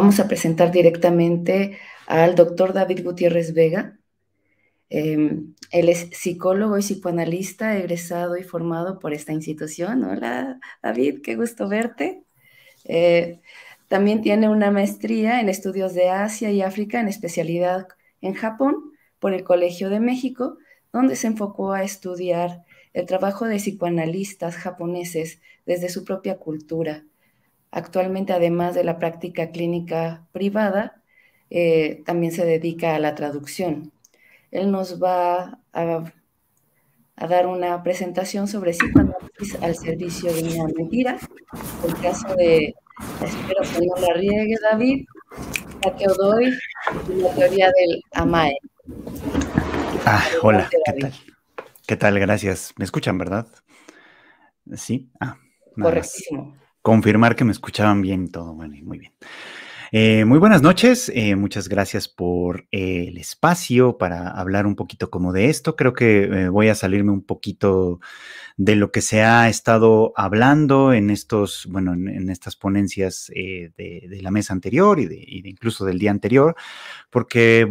Vamos a presentar directamente al doctor David Gutiérrez Vega. Él es psicólogo y psicoanalista egresado y formado por esta institución. Hola, David, qué gusto verte. También tiene una maestría en estudios de Asia y África, en especialidad en Japón, por el Colegio de México, donde se enfocó a estudiar el trabajo de psicoanalistas japoneses desde su propia cultura. Actualmente, además de la práctica clínica privada, también se dedica a la traducción. Él nos va a dar una presentación sobre psicoanálisis al servicio de una mentira. El caso de, espero que no la riegue, David, Takeo Doi y la teoría del AMAE. Hola, Adelante, ¿qué David. tal? ¿Qué tal? Gracias. ¿Me escuchan, verdad? Sí. Nada más Correctísimo. confirmar que me escuchaban bien y todo. Bueno, muy bien. Muy buenas noches. Muchas gracias por el espacio para hablar un poquito como de esto. Creo que voy a salirme un poquito de lo que se ha estado hablando en estos, bueno, en estas ponencias de la mesa anterior y de incluso del día anterior, porque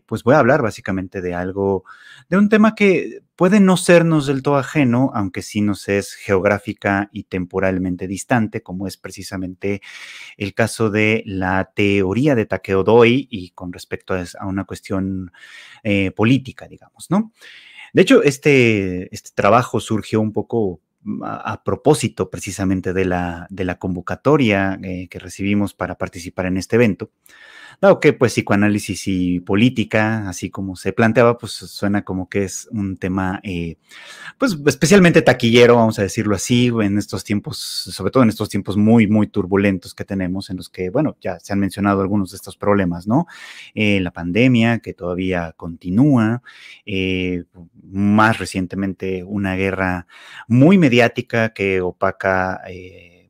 pues voy a hablar básicamente de algo, de un tema que puede no sernos del todo ajeno, aunque sí nos es geográfica y temporalmente distante, como es precisamente el caso de la teoría de Takeo Doi y con respecto a una cuestión política, digamos, ¿no? De hecho, este trabajo surgió un poco a propósito precisamente de la convocatoria que recibimos para participar en este evento. Dado que pues psicoanálisis y política, así como se planteaba, pues suena como que es un tema pues especialmente taquillero, vamos a decirlo así, en estos tiempos, sobre todo en estos tiempos muy, muy turbulentos que tenemos, en los que, bueno, ya se han mencionado algunos de estos problemas, ¿no? La pandemia, que todavía continúa, más recientemente una guerra muy mediática que opaca,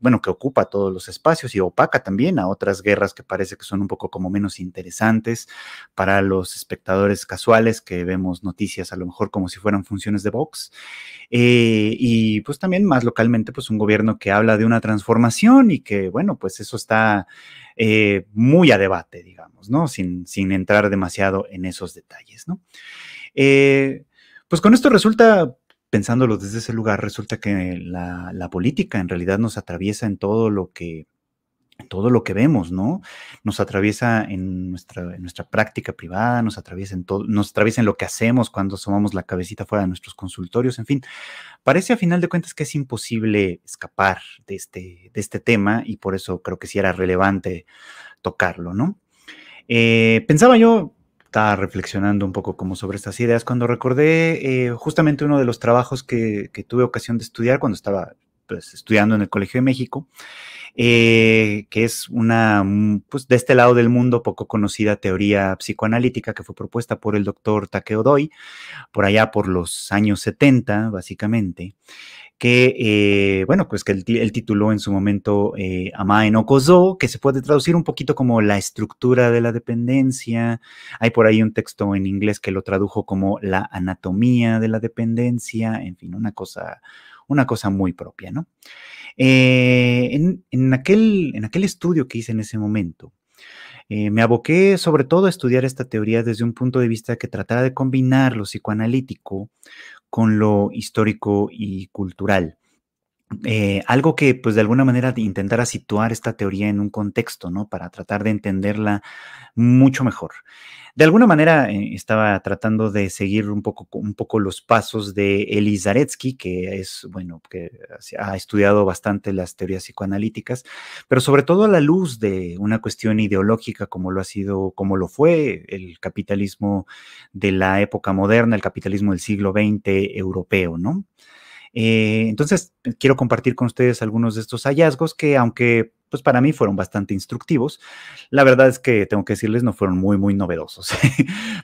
bueno, que ocupa todos los espacios y opaca también a otras guerras que parece que son un poco como menos interesantes para los espectadores casuales que vemos noticias a lo mejor como si fueran funciones de Vox. Y pues también más localmente, pues un gobierno que habla de una transformación y que, bueno, pues eso está muy a debate, digamos, ¿no? Sin entrar demasiado en esos detalles, ¿no? Pues con esto resulta, pensándolo desde ese lugar, resulta que la política en realidad nos atraviesa en todo lo que vemos, ¿no? Nos atraviesa en nuestra práctica privada, nos atraviesa en todo, nos atraviesa en lo que hacemos cuando asomamos la cabecita fuera de nuestros consultorios, en fin. Parece a final de cuentas que es imposible escapar de este tema y por eso creo que sí era relevante tocarlo, ¿no? Pensaba yo, estaba reflexionando un poco como sobre estas ideas cuando recordé justamente uno de los trabajos que tuve ocasión de estudiar cuando estaba pues, estudiando en el Colegio de México, que es pues de este lado del mundo poco conocida teoría psicoanalítica que fue propuesta por el doctor Takeo Doi, por allá por los años 70, básicamente, que, bueno, pues que él tituló en su momento Amae no Kozo, que se puede traducir un poquito como la estructura de la dependencia. Hay por ahí un texto en inglés que lo tradujo como la anatomía de la dependencia, en fin, una cosa muy propia, ¿no? En aquel estudio que hice en ese momento, me aboqué sobre todo a estudiar esta teoría desde un punto de vista que tratara de combinar lo psicoanalítico con lo histórico y cultural. Algo que, pues, de alguna manera intentara situar esta teoría en un contexto, ¿no? Para tratar de entenderla mucho mejor. De alguna manera, estaba tratando de seguir un poco los pasos de Eli Zaretsky, que es, bueno, que ha estudiado bastante las teorías psicoanalíticas, pero sobre todo a la luz de una cuestión ideológica como lo fue el capitalismo de la época moderna, el capitalismo del siglo XX europeo, ¿no? Entonces, quiero compartir con ustedes algunos de estos hallazgos que, aunque pues para mí fueron bastante instructivos, la verdad es que tengo que decirles no fueron muy, muy novedosos.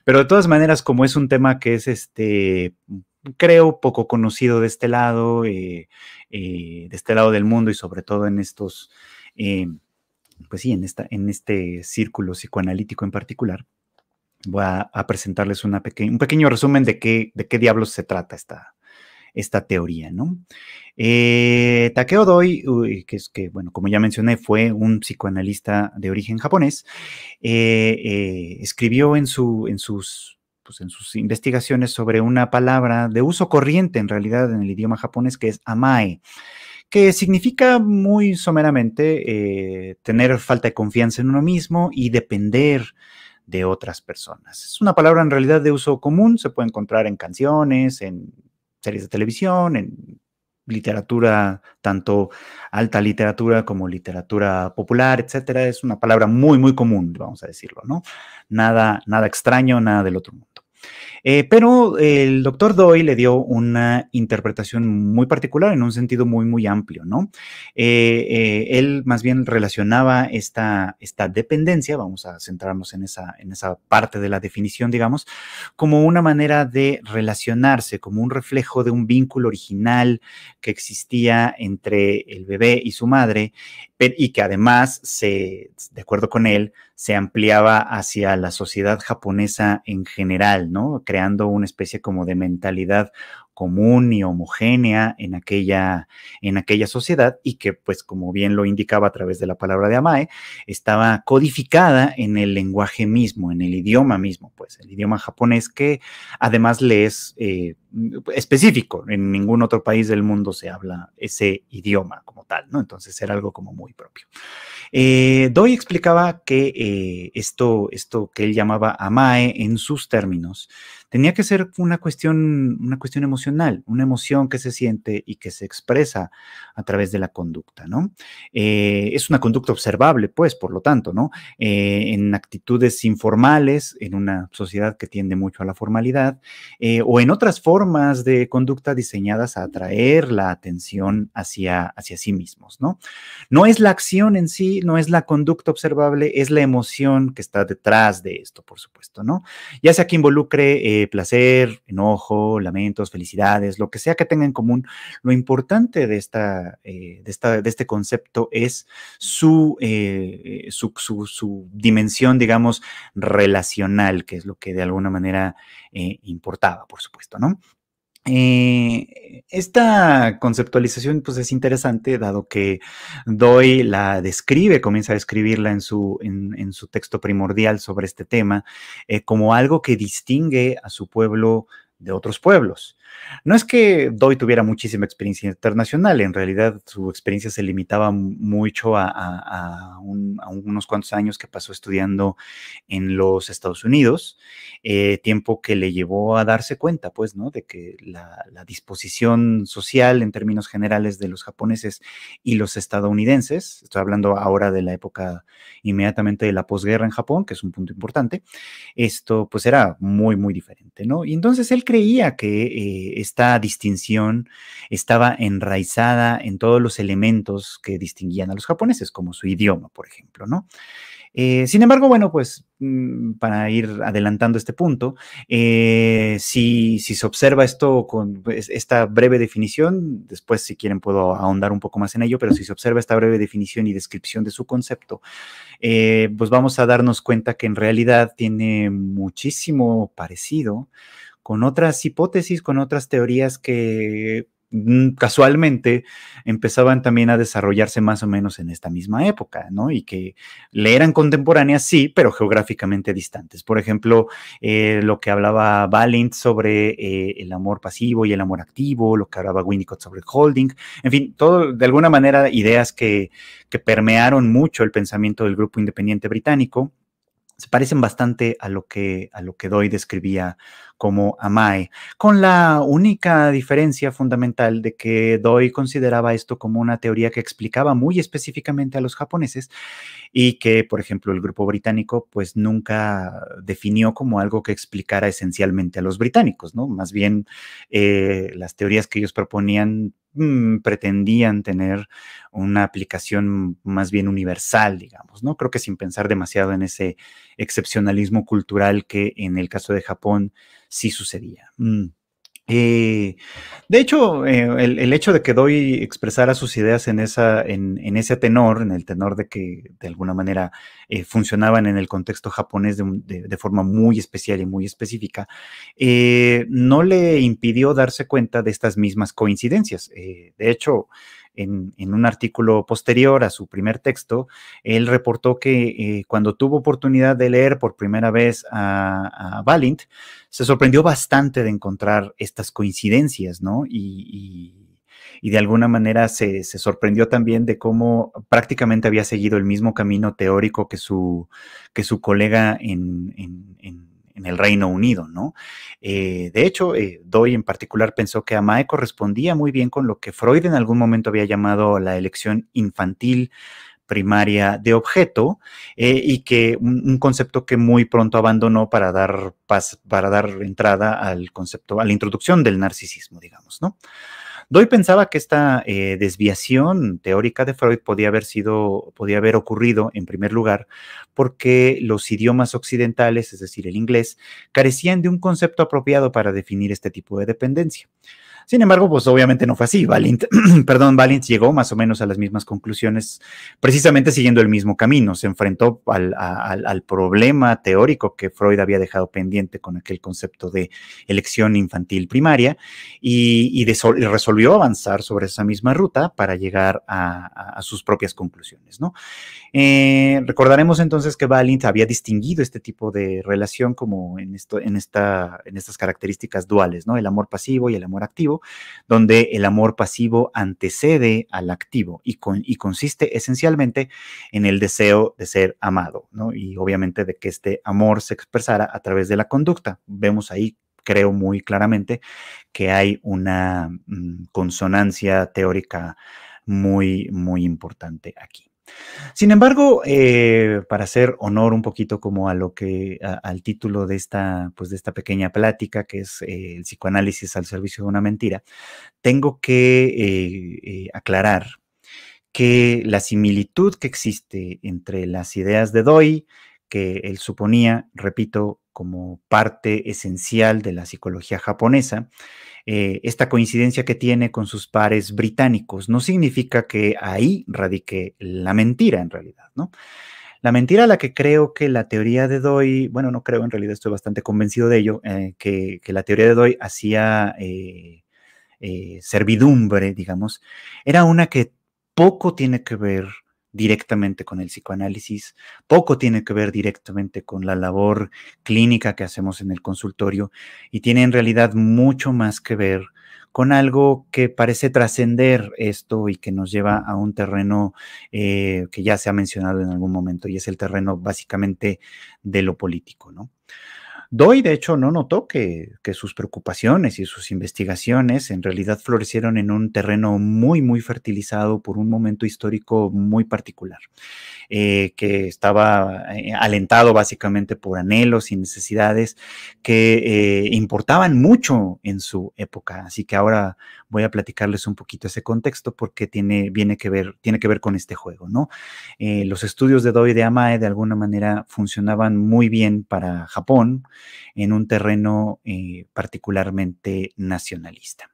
Pero de todas maneras, como es un tema que es, creo, poco conocido de este lado del mundo y sobre todo en estos, pues sí, en este círculo psicoanalítico en particular, voy a presentarles un pequeño resumen de qué diablos se trata esta teoría, ¿no? Takeo Doi, bueno, como ya mencioné, fue un psicoanalista de origen japonés, escribió pues, en sus investigaciones sobre una palabra de uso corriente en realidad en el idioma japonés que es amae, que significa muy someramente tener falta de confianza en uno mismo y depender de otras personas. Es una palabra en realidad de uso común, se puede encontrar en canciones, en series de televisión, en literatura, tanto alta literatura como literatura popular, etcétera. Es una palabra muy, muy común, vamos a decirlo, ¿no? Nada extraño, nada del otro mundo. Pero el doctor Doi le dio una interpretación muy particular en un sentido muy, muy amplio, ¿no? Él más bien relacionaba esta dependencia, vamos a centrarnos en esa parte de la definición, digamos, como una manera de relacionarse, como un reflejo de un vínculo original que existía entre el bebé y su madre, y que además, de acuerdo con él, se ampliaba hacia la sociedad japonesa en general, ¿no? Creando una especie como de mentalidad común y homogénea en aquella sociedad y que, pues, como bien lo indicaba a través de la palabra de Amae, estaba codificada en el lenguaje mismo, en el idioma mismo, pues, el idioma japonés que además le es específico. En ningún otro país del mundo se habla ese idioma como tal, ¿no? Entonces era algo como muy propio. Doi explicaba que esto que él llamaba amae en sus términos tenía que ser una cuestión emocional, una emoción que se siente y que se expresa a través de la conducta, ¿no? Es una conducta observable, pues, por lo tanto, ¿no? En actitudes informales, en una sociedad que tiende mucho a la formalidad, o en otras formas de conducta diseñadas a atraer la atención hacia sí mismos, ¿no? No es la acción en sí, no es la conducta observable, es la emoción que está detrás de esto, por supuesto, ¿no? Ya sea que involucre placer, enojo, lamentos, felicidades, lo que sea que tenga en común, lo importante de este concepto es su dimensión, digamos, relacional, que es lo que de alguna manera importaba, por supuesto, ¿no? Esta conceptualización pues es interesante dado que Doi la describe, comienza a describirla en su texto primordial sobre este tema como algo que distingue a su pueblo de otros pueblos. No es que Doi tuviera muchísima experiencia internacional, en realidad su experiencia se limitaba mucho a unos cuantos años que pasó estudiando en los Estados Unidos, tiempo que le llevó a darse cuenta, pues, ¿no? De que la disposición social en términos generales de los japoneses y los estadounidenses, estoy hablando ahora de la época inmediatamente de la posguerra en Japón, que es un punto importante, esto pues era muy, muy diferente, ¿no? Y entonces él creía que esta distinción estaba enraizada en todos los elementos que distinguían a los japoneses, como su idioma, por ejemplo, ¿no? Sin embargo, bueno, pues para ir adelantando este punto, si se observa esto con esta breve definición, después si quieren puedo ahondar un poco más en ello, pero si se observa esta breve definición y descripción de su concepto, pues vamos a darnos cuenta que en realidad tiene muchísimo parecido con otras hipótesis, con otras teorías que casualmente empezaban también a desarrollarse más o menos en esta misma época, ¿no? Y que le eran contemporáneas, sí, pero geográficamente distantes. Por ejemplo, lo que hablaba Balint sobre el amor pasivo y el amor activo, lo que hablaba Winnicott sobre el holding, en fin, todo, de alguna manera, ideas que permearon mucho el pensamiento del grupo independiente británico, se parecen bastante a lo que Doi describía como Amae, con la única diferencia fundamental de que Doi consideraba esto como una teoría que explicaba muy específicamente a los japoneses y que, por ejemplo, el grupo británico pues nunca definió como algo que explicara esencialmente a los británicos, ¿no? Más bien las teorías que ellos proponían pretendían tener una aplicación más bien universal, digamos, ¿no? Creo que sin pensar demasiado en ese excepcionalismo cultural que en el caso de Japón sí sucedía. Eh, de hecho, el hecho de que Doi expresara sus ideas en ese tenor, en el tenor de que de alguna manera funcionaban en el contexto japonés de forma muy especial y muy específica, no le impidió darse cuenta de estas mismas coincidencias. De hecho, en un artículo posterior a su primer texto, él reportó que cuando tuvo oportunidad de leer por primera vez a Balint, se sorprendió bastante de encontrar estas coincidencias, ¿no? Y de alguna manera se sorprendió también de cómo prácticamente había seguido el mismo camino teórico que su colega en el Reino Unido, ¿no? De hecho, Doi en particular pensó que Amae correspondía muy bien con lo que Freud en algún momento había llamado la elección infantil primaria de objeto, y que un concepto que muy pronto abandonó para dar entrada al concepto, a la introducción del narcisismo, digamos, ¿no? Doi pensaba que esta desviación teórica de Freud podía haber ocurrido en primer lugar porque los idiomas occidentales, es decir, el inglés, carecían de un concepto apropiado para definir este tipo de dependencia. Sin embargo, pues obviamente no fue así. Valint llegó más o menos a las mismas conclusiones, precisamente siguiendo el mismo camino. Se enfrentó al problema teórico que Freud había dejado pendiente con aquel concepto de elección infantil primaria y resolvió avanzar sobre esa misma ruta para llegar a sus propias conclusiones, ¿no? Recordaremos entonces que Balint había distinguido este tipo de relación como en estas características duales, ¿no? El amor pasivo y el amor activo, donde el amor pasivo antecede al activo y consiste esencialmente en el deseo de ser amado, ¿no? Y obviamente de que este amor se expresara a través de la conducta. Vemos ahí, creo muy claramente, que hay una consonancia teórica muy, muy importante aquí. Sin embargo, para hacer honor un poquito como al título pues de esta pequeña plática, que es el psicoanálisis al servicio de una mentira, tengo que aclarar que la similitud que existe entre las ideas de Doi, que él suponía, repito, como parte esencial de la psicología japonesa, esta coincidencia que tiene con sus pares británicos, no significa que ahí radique la mentira en realidad, ¿no? La mentira a la que creo que la teoría de Doi, bueno, no creo, en realidad estoy bastante convencido de ello, que la teoría de Doi hacía servidumbre, digamos, era una que poco tiene que ver directamente con el psicoanálisis, poco tiene que ver directamente con la labor clínica que hacemos en el consultorio y tiene en realidad mucho más que ver con algo que parece trascender esto y que nos lleva a un terreno que ya se ha mencionado en algún momento y es el terreno básicamente de lo político, ¿no? Doi, de hecho, no notó que sus preocupaciones y sus investigaciones en realidad florecieron en un terreno muy, muy fertilizado por un momento histórico muy particular, que estaba alentado básicamente por anhelos y necesidades que importaban mucho en su época. Así que ahora voy a platicarles un poquito ese contexto porque tiene que ver con este juego, ¿no? Los estudios de Doi de Amae de alguna manera funcionaban muy bien para Japón en un terreno particularmente nacionalista.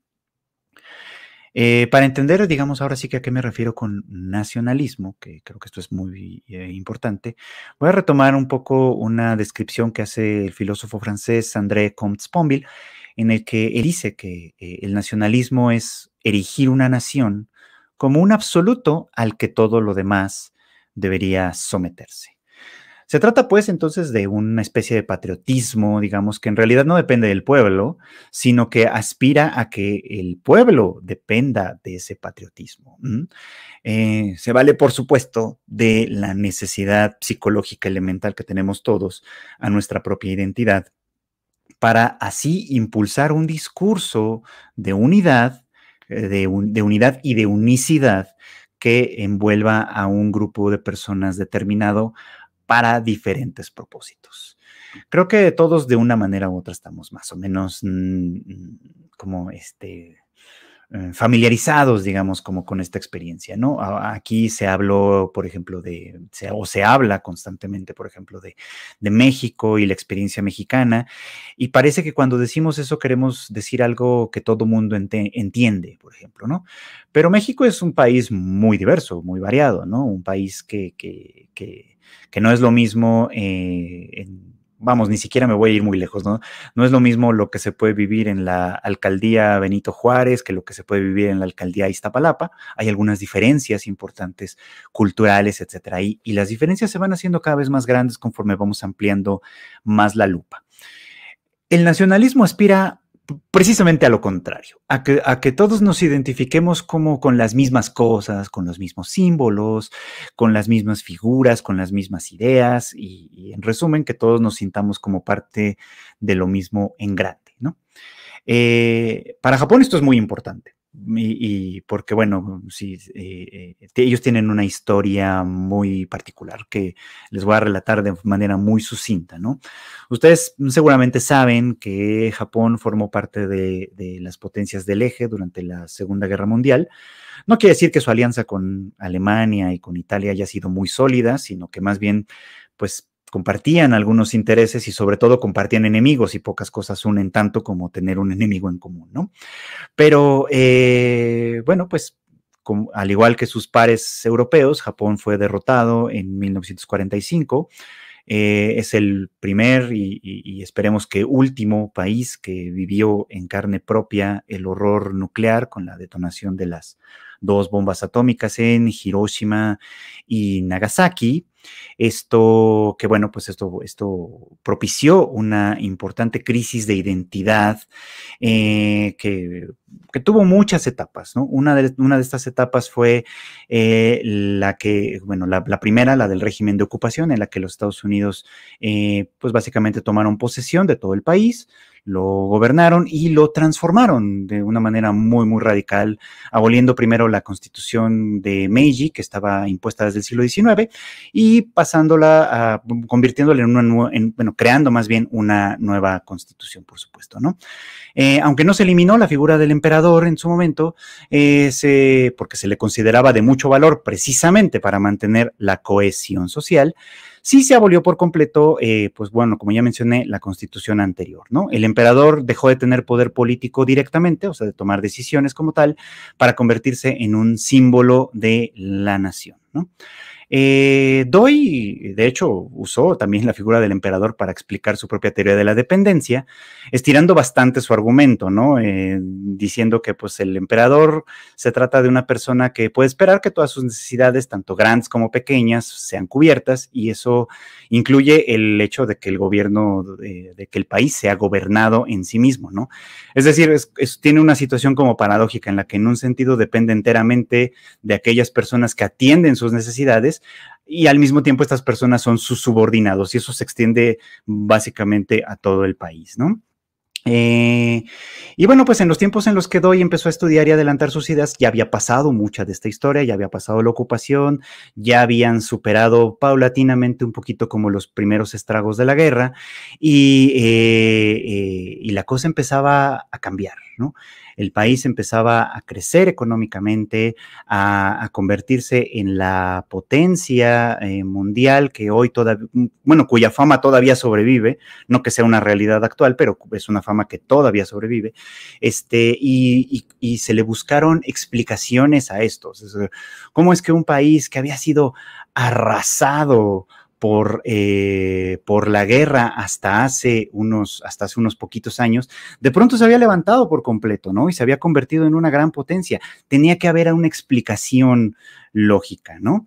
Para entender, digamos, ahora sí que a qué me refiero con nacionalismo, que creo que esto es muy importante, voy a retomar un poco una descripción que hace el filósofo francés André Comte-Sponville, en el que él dice que el nacionalismo es erigir una nación como un absoluto al que todo lo demás debería someterse. Se trata pues entonces de una especie de patriotismo, digamos, que en realidad no depende del pueblo, sino que aspira a que el pueblo dependa de ese patriotismo. Se vale, por supuesto, de la necesidad psicológica elemental que tenemos todos a nuestra propia identidad, para así impulsar un discurso de unidad, de unidad y de unicidad que envuelva a un grupo de personas determinado para diferentes propósitos. Creo que todos de una manera u otra estamos más o menos como familiarizados, digamos, como con esta experiencia, ¿no? Aquí se habló, por ejemplo, se habla constantemente, por ejemplo, de México y la experiencia mexicana, y parece que cuando decimos eso queremos decir algo que todo mundo entiende, por ejemplo, ¿no? Pero México es un país muy diverso, muy variado, ¿no? Un país que no es lo mismo vamos, ni siquiera me voy a ir muy lejos, ¿no? No es lo mismo lo que se puede vivir en la alcaldía Benito Juárez que lo que se puede vivir en la alcaldía Iztapalapa. Hay algunas diferencias importantes culturales, etcétera. Y las diferencias se van haciendo cada vez más grandes conforme vamos ampliando más la lupa. El nacionalismo aspira precisamente a lo contrario, a que todos nos identifiquemos como con las mismas cosas, con los mismos símbolos, con las mismas figuras, con las mismas ideas y en resumen, que todos nos sintamos como parte de lo mismo en grande, ¿no? Para Japón esto es muy importante. Y porque, bueno, sí, ellos tienen una historia muy particular que les voy a relatar de manera muy sucinta, ¿no? Ustedes seguramente saben que Japón formó parte de las potencias del eje durante la Segunda Guerra Mundial. No quiere decir que su alianza con Alemania y con Italia haya sido muy sólida, sino que más bien, pues, compartían algunos intereses y sobre todo compartían enemigos y pocas cosas unen tanto como tener un enemigo en común, ¿no? Pero bueno, pues al igual que sus pares europeos, Japón fue derrotado en 1945. Es el primer y esperemos que último país que vivió en carne propia el horror nuclear con la detonación de las dos bombas atómicas en Hiroshima y Nagasaki. Esto, que bueno, pues esto propició una importante crisis de identidad que tuvo muchas etapas, ¿no? Una de estas etapas fue la primera, la del régimen de ocupación, en la que los Estados Unidos, pues básicamente tomaron posesión de todo el país, lo gobernaron y lo transformaron de una manera muy, muy radical, aboliendo primero la constitución de Meiji, que estaba impuesta desde el siglo XIX, y convirtiéndola creando más bien una nueva constitución, por supuesto, ¿no? Aunque no se eliminó la figura del emperador en su momento, porque se le consideraba de mucho valor precisamente para mantener la cohesión social, sí se abolió por completo, pues bueno, como ya mencioné, la constitución anterior, ¿no? El emperador dejó de tener poder político directamente, o sea, de tomar decisiones como tal, para convertirse en un símbolo de la nación, ¿no? Doi, de hecho, usó también la figura del emperador para explicar su propia teoría de la dependencia, estirando bastante su argumento, ¿no? Diciendo que pues el emperador se trata de una persona que puede esperar que todas sus necesidades, tanto grandes como pequeñas, sean cubiertas, y eso incluye el hecho de que el gobierno, de que el país sea gobernado en sí mismo, ¿no? Es decir, tiene una situación como paradójica en la que en un sentido depende enteramente de aquellas personas que atienden sus necesidades, y al mismo tiempo estas personas son sus subordinados y eso se extiende básicamente a todo el país, ¿no? Y bueno, pues en los tiempos en los que Doi empezó a estudiar y adelantar sus ideas, ya había pasado mucha de esta historia, ya había pasado la ocupación, ya habían superado paulatinamente un poquito como los primeros estragos de la guerra y la cosa empezaba a cambiar, ¿no? El país empezaba a crecer económicamente, a convertirse en la potencia mundial que hoy todavía, bueno, cuya fama todavía sobrevive, no que sea una realidad actual, pero es una fama que todavía sobrevive, y se le buscaron explicaciones a esto. ¿Cómo es que un país que había sido arrasado por la guerra hasta hace unos poquitos años, de pronto se había levantado por completo, ¿no? Y se había convertido en una gran potencia? Tenía que haber una explicación lógica, ¿no?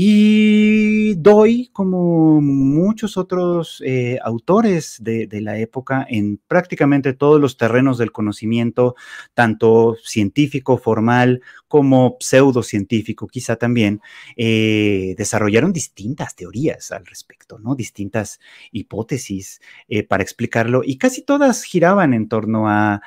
Y Doi, como muchos otros autores de la época, en prácticamente todos los terrenos del conocimiento, tanto científico, formal, como pseudocientífico, quizá también, desarrollaron distintas teorías al respecto, ¿no? Distintas hipótesis para explicarlo, y casi todas giraban en torno a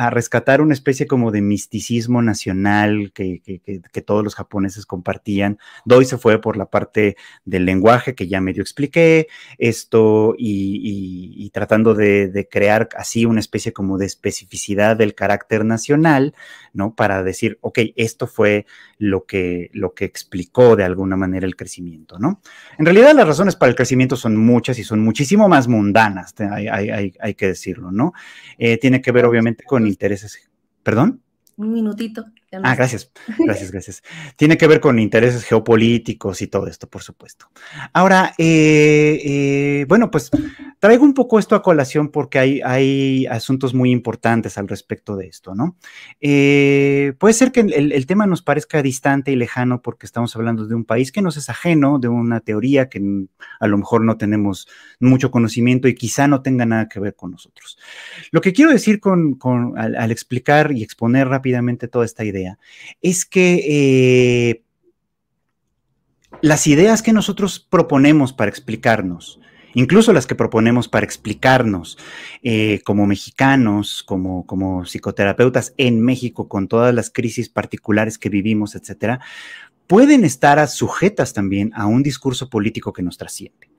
rescatar una especie como de misticismo nacional que todos los japoneses japoneses compartían. Doi se fue por la parte del lenguaje que ya medio expliqué, esto y tratando de crear así una especie como de especificidad del carácter nacional, ¿no? Para decir, ok, esto fue lo que explicó de alguna manera el crecimiento, ¿no? En realidad las razones para el crecimiento son muchas y son muchísimo más mundanas, hay que decirlo, ¿no? Tiene que ver obviamente con intereses. ¿Perdón? Un minutito. Ya no Ah, está. gracias, gracias, gracias. Tiene que ver con intereses geopolíticos y todo esto, por supuesto. Ahora, bueno, pues traigo un poco esto a colación porque hay asuntos muy importantes al respecto de esto, ¿no? Puede ser que el tema nos parezca distante y lejano porque estamos hablando de un país que nos es ajeno, de una teoría que a lo mejor no tenemos mucho conocimiento y quizá no tenga nada que ver con nosotros. Lo que quiero decir al explicar y exponer rápidamente toda esta idea es que las ideas que nosotros proponemos para explicarnos, incluso las que proponemos para explicarnos como mexicanos, como psicoterapeutas en México, con todas las crisis particulares que vivimos, etcétera, pueden estar sujetas también a un discurso político que nos trasciende.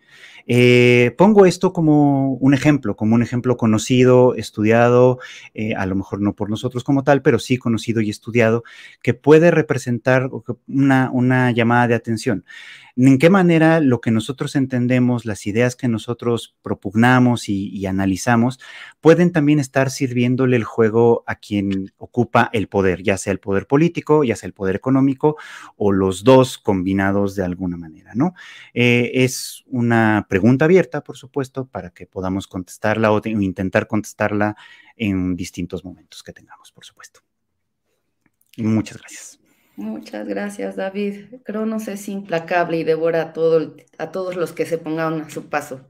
Pongo esto como un ejemplo conocido, estudiado, a lo mejor no por nosotros como tal, pero sí conocido y estudiado, que puede representar una llamada de atención. ¿En qué manera lo que nosotros entendemos, las ideas que nosotros propugnamos y analizamos, pueden también estar sirviéndole el juego a quien ocupa el poder, ya sea el poder político, ya sea el poder económico, o los dos combinados de alguna manera, ¿no? Es una pregunta abierta, por supuesto, para que podamos contestarla o intentar contestarla en distintos momentos que tengamos, por supuesto. Muchas gracias. Muchas gracias, David. Cronos es implacable y devora a todos los que se pongan a su paso.